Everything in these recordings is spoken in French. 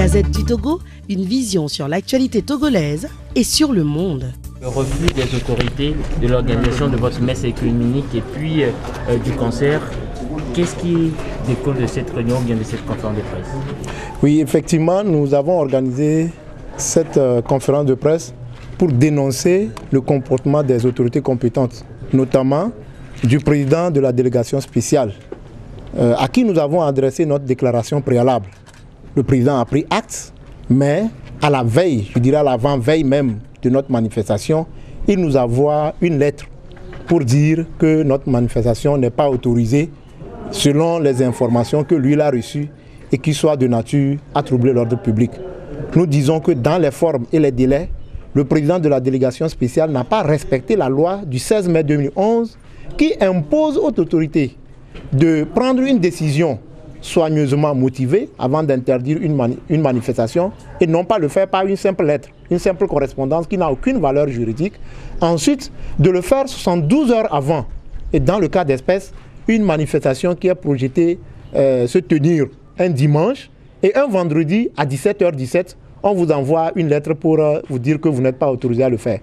Gazette du Togo, une vision sur l'actualité togolaise et sur le monde. Le refus des autorités de l'organisation de votre messe écuménique et puis du concert, qu'est-ce qui découle de cette réunion ou bien de cette conférence de presse? Oui, effectivement, nous avons organisé cette conférence de presse pour dénoncer le comportement des autorités compétentes, notamment du président de la délégation spéciale, à qui nous avons adressé notre déclaration préalable. Le président a pris acte, mais à la veille, je dirais à l'avant-veille même de notre manifestation, il nous envoie une lettre pour dire que notre manifestation n'est pas autorisée selon les informations que lui il a reçues et qui soient de nature à troubler l'ordre public. Nous disons que dans les formes et les délais, le président de la délégation spéciale n'a pas respecté la loi du 16 mai 2011 qui impose aux autorités de prendre une décision soigneusement motivée avant d'interdire une manifestation et non pas le faire par une simple lettre, une simple correspondance qui n'a aucune valeur juridique. Ensuite, de le faire 72 heures avant. Et dans le cas d'espèce, une manifestation qui est projetée se tenir un dimanche et un vendredi à 17h17, on vous envoie une lettre pour vous dire que vous n'êtes pas autorisé à le faire.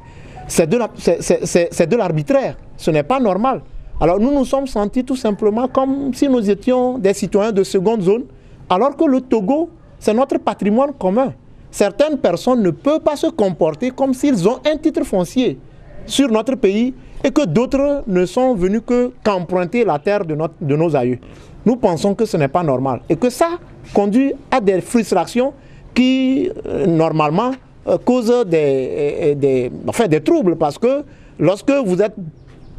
C'est de l'arbitraire, ce n'est pas normal. Alors nous nous sommes sentis tout simplement comme si nous étions des citoyens de seconde zone, alors que le Togo, c'est notre patrimoine commun. Certaines personnes ne peuvent pas se comporter comme s'ils ont un titre foncier sur notre pays et que d'autres ne sont venus qu'emprunter la terre de nos aïeux. Nous pensons que ce n'est pas normal et que ça conduit à des frustrations qui, normalement, causent des troubles parce que lorsque vous êtes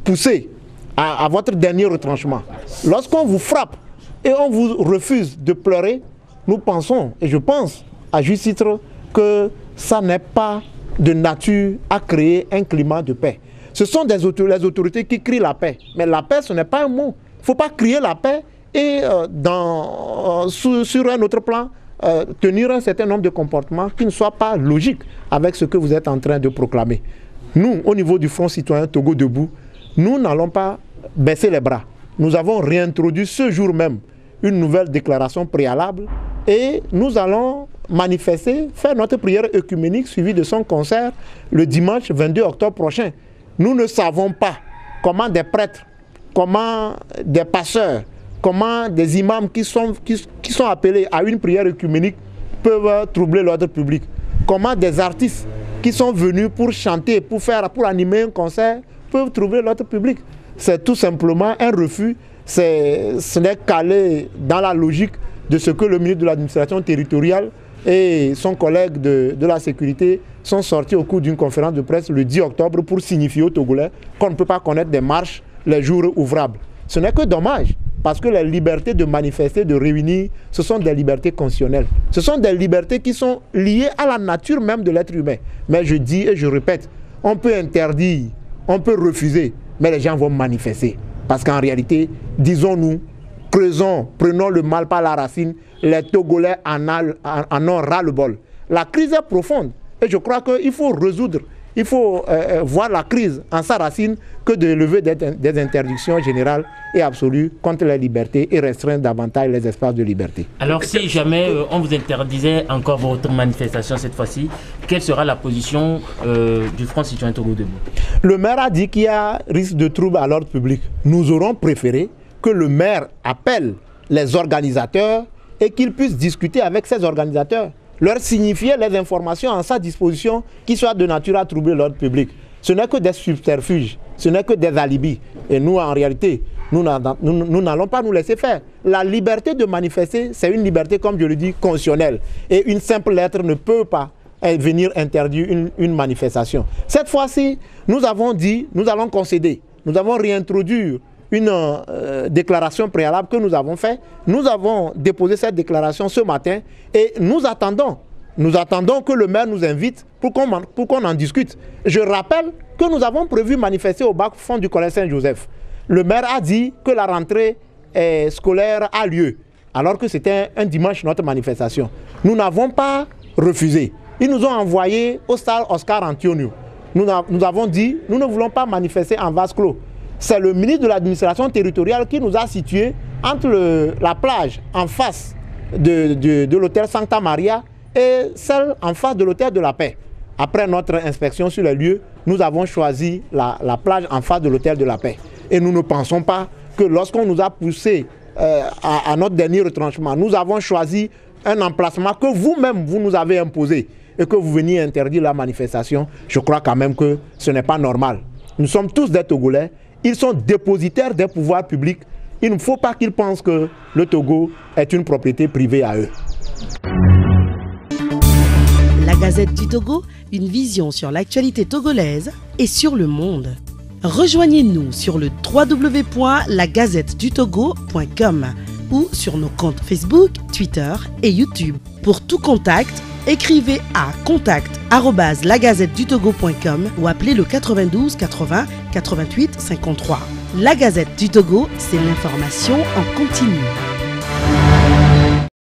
poussé à votre dernier retranchement, lorsqu'on vous frappe et on vous refuse de pleurer, nous pensons, et je pense à juste titre, que ça n'est pas de nature à créer un climat de paix. Ce sont les autorités qui crient la paix, mais la paix ce n'est pas un mot. Il ne faut pas crier la paix et sur un autre plan, tenir un certain nombre de comportements qui ne soient pas logiques avec ce que vous êtes en train de proclamer. Nous, au niveau du Front citoyen Togo Debout, nous n'allons pas baisser les bras. Nous avons réintroduit ce jour même une nouvelle déclaration préalable et nous allons manifester, faire notre prière œcuménique suivie de son concert le dimanche 22 octobre prochain. Nous ne savons pas comment des prêtres, comment des pasteurs, comment des imams qui sont appelés à une prière œcuménique peuvent troubler l'ordre public. Comment des artistes qui sont venus pour chanter, pour animer un concert, peuvent troubler l'ordre public. C'est tout simplement un refus. Ce n'est calé dans la logique de ce que le ministre de l'administration territoriale et son collègue de la sécurité sont sortis au cours d'une conférence de presse le 10 octobre pour signifier aux Togolais qu'on ne peut pas connaître des marches les jours ouvrables. Ce n'est que dommage, parce que les libertés de manifester, de réunir, ce sont des libertés constitutionnelles. Ce sont des libertés qui sont liées à la nature même de l'être humain. Mais je dis et je répète, on peut interdire, on peut refuser, mais les gens vont manifester. Parce qu'en réalité, disons-nous, prenons le mal par la racine, les Togolais en ont ras-le-bol. La crise est profonde et je crois qu'il faut résoudre, il faut voir la crise en sa racine que de lever des interdictions générales et absolues contre les libertés et restreindre davantage les espaces de liberté. Alors si jamais on vous interdisait encore votre manifestation cette fois-ci, quelle sera la position du Front citoyen Togo Debout? Le maire a dit qu'il y a risque de trouble à l'ordre public. Nous aurons préféré que le maire appelle les organisateurs et qu'il puisse discuter avec ces organisateurs, leur signifier les informations en sa disposition qui soient de nature à troubler l'ordre public. Ce n'est que des subterfuges, ce n'est que des alibis. Et nous, en réalité, nous n'allons pas nous laisser faire. La liberté de manifester, c'est une liberté, comme je le dis, constitutionnelle. Et une simple lettre ne peut pas venir interdire une manifestation. Cette fois-ci, nous avons dit, nous allons concéder. Nous avons réintroduit une déclaration préalable que nous avons faite. Nous avons déposé cette déclaration ce matin et nous attendons que le maire nous invite pour qu'on en discute. Je rappelle que nous avons prévu manifester au bas-fond du collège Saint-Joseph. Le maire a dit que la rentrée scolaire a lieu, alors que c'était un dimanche notre manifestation. Nous n'avons pas refusé. Ils nous ont envoyés au stade Oscar Antonio. Nous avons dit, nous ne voulons pas manifester en vase clos. C'est le ministre de l'administration territoriale qui nous a situés entre la plage en face de l'hôtel Santa Maria et celle en face de l'hôtel de la Paix. Après notre inspection sur les lieux, nous avons choisi la plage en face de l'hôtel de la Paix. Et nous ne pensons pas que lorsqu'on nous a poussé à notre dernier retranchement, nous avons choisi un emplacement que vous-même, vous nous avez imposé et que vous veniez interdire la manifestation. Je crois quand même que ce n'est pas normal. Nous sommes tous des Togolais. Ils sont dépositaires des pouvoirs publics. Il ne faut pas qu'ils pensent que le Togo est une propriété privée à eux. La Gazette du Togo, une vision sur l'actualité togolaise et sur le monde. Rejoignez-nous sur le www.lagazettedutogo.com ou sur nos comptes Facebook, Twitter et YouTube. Pour tout contact, écrivez à contact@lagazettedutogo.com ou appelez le 92 80 88 53. La Gazette du Togo, c'est l'information en continu.